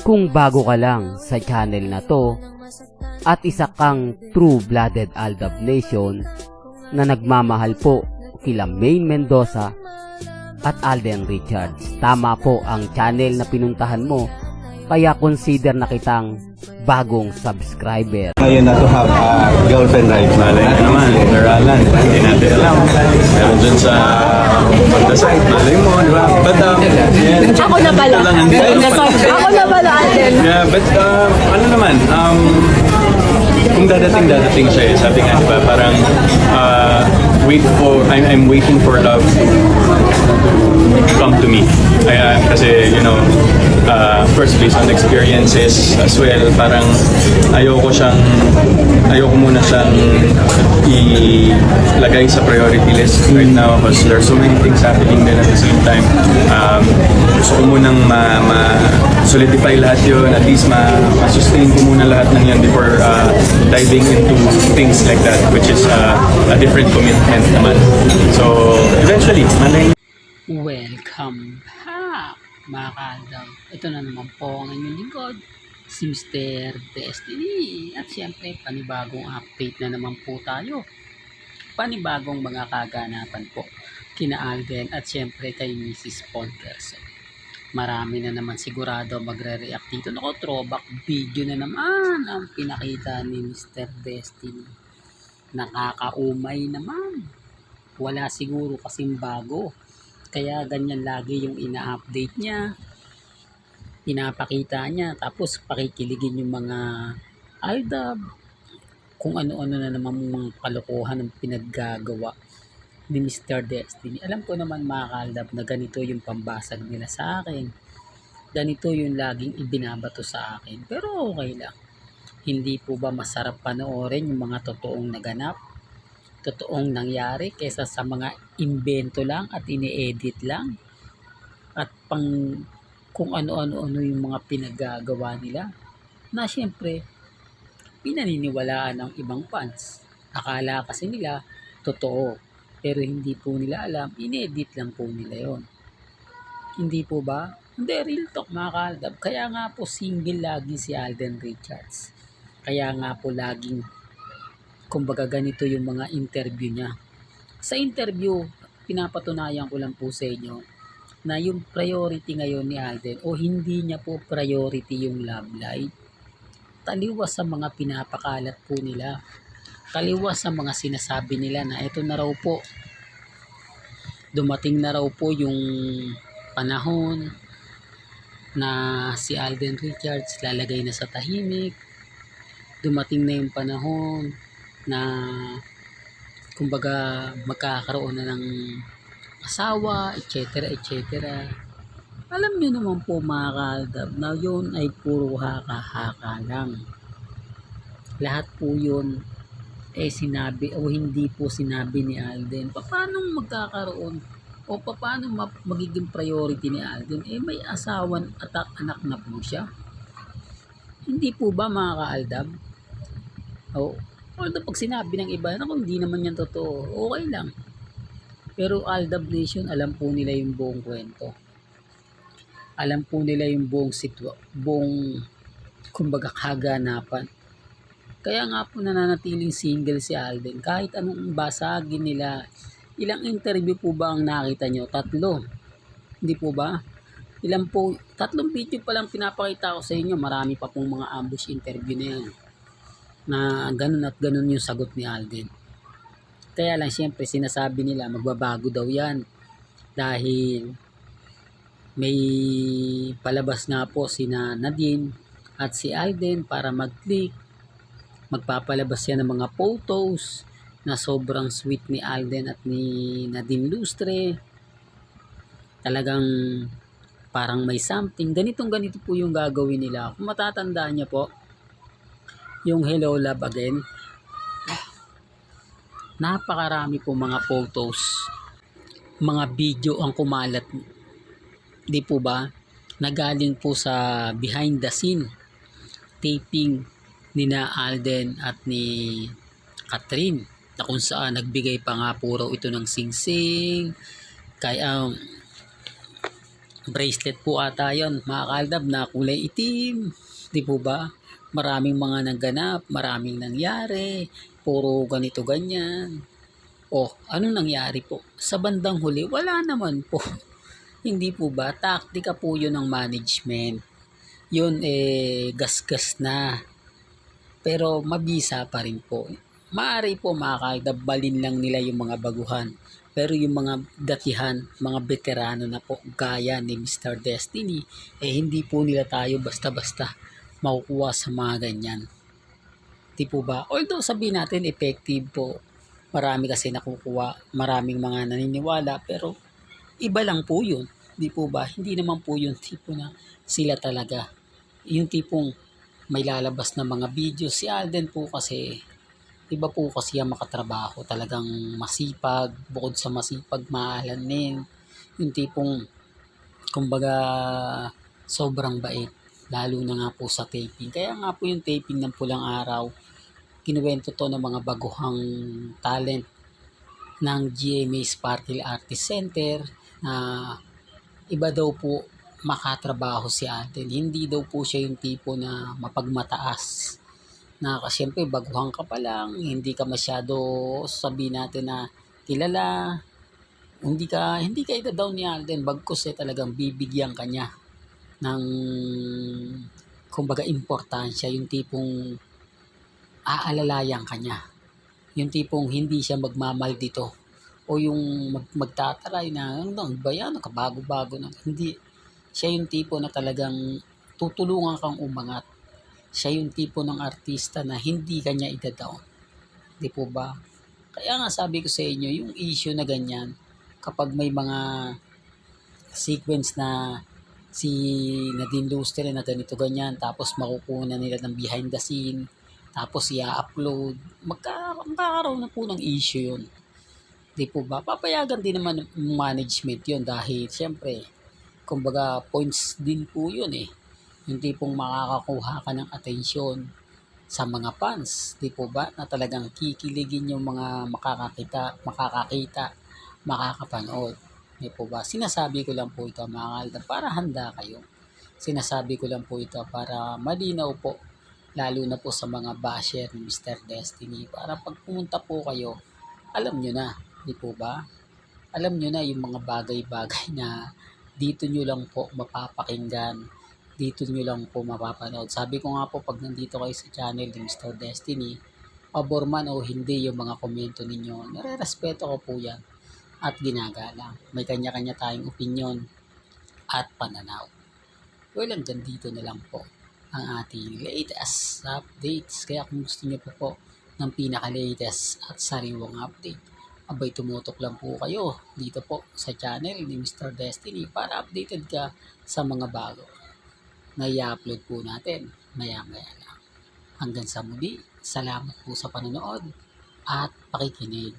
Kung bago ka lang sa channel na to at isa kang true-blooded Aldab Nation na nagmamahal po kila Maine Mendoza at Alden Richards, tama po ang channel na pinuntahan mo, kaya consider na kitang bagong subscriber. Ngayon na to have a girlfriend right now. Malay ka naman, Sir Alan. Hindi natin alam. Meron dun sa pagdasal. Malay mo, di ba? But, Ako na pala. Ako na pala, Alden. yeah, but, ano naman, kung dadating siya, sabi nga, diba, parang, I'm waiting for love to come to me. Kasi, you know, first based on experiences as well, parang ayoko muna siyang ilagay sa priority list right now because there's so many things happening then at the same time. Gusto ko munang solidify lahat yun, at least ma-sustain ko muna lahat ng yan before diving into things like that, which is a different commitment naman. So eventually, Welcome back, mga kaaldab. Ito na naman po ang inyong lingkod, si Mr. Destiny. At syempre, panibagong update na naman po tayo. Panibagong mga kaganapan po kina Alden at syempre kay Mrs. Ponkerson. Marami na naman sigurado magre-react dito. Naku, throwback video na naman ang pinakita ni Mr. Destiny. Nakakaumay naman. Wala siguro kasing bago. Kaya ganyan lagi yung ina-update niya, pinapakita niya, tapos pakikiligin yung mga Aldab, kung ano-ano na naman mga kalokohan ng pinaggagawa ni Mr. Destiny. Alam ko naman mga Aldab na ganito yung pambasag nila sa akin, ganito yung laging ibinabato sa akin, pero okay lang. Hindi po ba masarap panoorin yung mga totoong naganap, totoong nangyari kaysa sa mga invento lang at ini-edit lang at pang kung ano-ano yung mga pinagagawa nila na syempre pinaniniwalaan ng ibang fans. Akala kasi nila totoo, pero hindi po nila alam, in-edit lang po nila yon. Hindi po ba? Hindi, real talk mga kaaldab. Kaya nga po single lagi si Alden Richards. Kaya nga po laging kumbaga ganito yung mga interview niya. Sa interview, pinapatunayan ko lang po sa inyo na yung priority ngayon ni Alden o hindi niya po priority yung love life. Taliwas sa mga pinapakalat po nila. Taliwas sa mga sinasabi nila na ito na raw po. Dumating na raw po yung panahon na si Alden Richards lalagay na sa tahimik. Dumating na yung panahon na kumbaga magkakaroon na ng asawa, etc. Alam nyo naman po mga kaaldab na yun ay puro haka-haka lang. Lahat po yun sinabi o hindi po sinabi ni Alden. Paano magkakaroon o paano magiging priority ni Alden? May asawan at anak na po siya. Hindi po ba mga kaaldab? Although pag sinabi ng iba na kung hindi naman yan totoo, okay lang. Pero Aldab Nation, alam po nila yung buong kwento. Alam po nila yung buong kumbaga kaganapan. Kaya nga po nananatiling single si Alden. Kahit anong basagin nila, ilang interview po ba ang nakita nyo? 3. Hindi po ba? Ilang po, 3 video pa lang pinapakita ko sa inyo. Marami pa pong mga ambush interview na yan. Na ganun at ganun yung sagot ni Alden. Kaya lang siyempre sinasabi nila magbabago daw yan dahil may palabas nga po sina Nadine at si Alden para mag-click. Magpapalabas yan ng mga photos na sobrang sweet ni Alden at ni Nadine Lustre. Talagang parang may something. Ganito po yung gagawin nila. Kung matatandaan niya po, yung Hello Love Again, napakarami po mga photos, mga video ang kumalat, di po ba, nagaling po sa behind the scene taping ni na Alden at ni Catherine, na kung saan nagbigay pa nga po raw ito ng singsing kay bracelet po ata yun, mga kaaldab, na kulay itim. Di po ba? Maraming mga nagganap, maraming nangyari, puro ganito ganyan. O, anong nangyari po? Sa bandang huli, wala naman po. Hindi po ba? Taktika po yun ng management. Yun gasgas na. Pero mabisa pa rin po. Maaari po makakadabalin lang nila yung mga baguhan. Pero yung mga datihan, mga veterano na po gaya ni Mr. Destiny, hindi po nila tayo basta-basta makukuha sa mga ganyan. Di po ba? Although sabihin natin effective po, marami kasi nakukuha, maraming mga naniniwala, pero iba lang po yun. Di po ba? Hindi naman po yung tipo na sila talaga. Yung tipong may lalabas na mga video. Si Alden po kasi, iba po kasi ang makatrabaho. Talagang masipag, bukod sa masipag, maalanin. Yung tipong, kumbaga, sobrang bait. Lalo na nga po sa taping. Kaya nga po yung taping ng Pulang Araw, kinuwento to ng mga baguhang talent ng GMA Sparkle Artist Center na iba daw po makatrabaho si Alden. Hindi daw po siya yung tipo na mapagmataas. Na siyempre baguhan ka pa lang, hindi ka masyado sabihin natin na kilala. Hindi ka ida-down ni Alden, bagkus talagang bibigyan ka niya ng kumbaga importansya, yung tipong aalalayan ka niya. Yung tipong hindi siya magmamaldito o yung magtataray na ano ba yan, kabago-bago na. Hindi. Siya yung tipo na talagang tutulungan kang umangat. Siya yung tipo ng artista na hindi kanya ida-down. Di po ba? Kaya nga sabi ko sa inyo, yung issue na ganyan, kapag may mga sequence na si Nadine Lustre na ganito ganyan, tapos makukuha nila ng behind the scene, tapos i-upload, magkakaroon na po ng issue yun. Di po ba? Papayagan din naman ng management yun dahil siyempre, kumbaga points din po yun Yung tipong makakakuha ka ng atensyon sa mga fans, di po ba? Na talagang kikiligin yung mga makakakita, makakapanood. Di po ba? Sinasabi ko lang po ito mga kalda para handa kayo. Sinasabi ko lang po ito para malinaw po, lalo na po sa mga basher ni Mr. Destiny, para pag pumunta po kayo, alam nyo na, di po ba? Alam nyo na yung mga bagay-bagay na dito nyo lang po mapapakinggan, dito nyo lang po mapapanood. Sabi ko nga po, pag nandito kayo sa channel ni Mr. Destiny, pabor man o hindi yung mga komento ninyo, nare-respeto ko po yan at ginagalang. May kanya-kanya tayong opinion at pananaw. Well, hanggang dito na lang po ang ating latest updates. Kaya kung gusto nyo po ng pinaka-latest at sariwang update, abay tumutok lang po kayo dito po sa channel ni Mr. Destiny para updated ka sa mga bago na i-upload po natin maya-maya lang. Hanggang sa muli, salamat po sa panonood at pakikinig.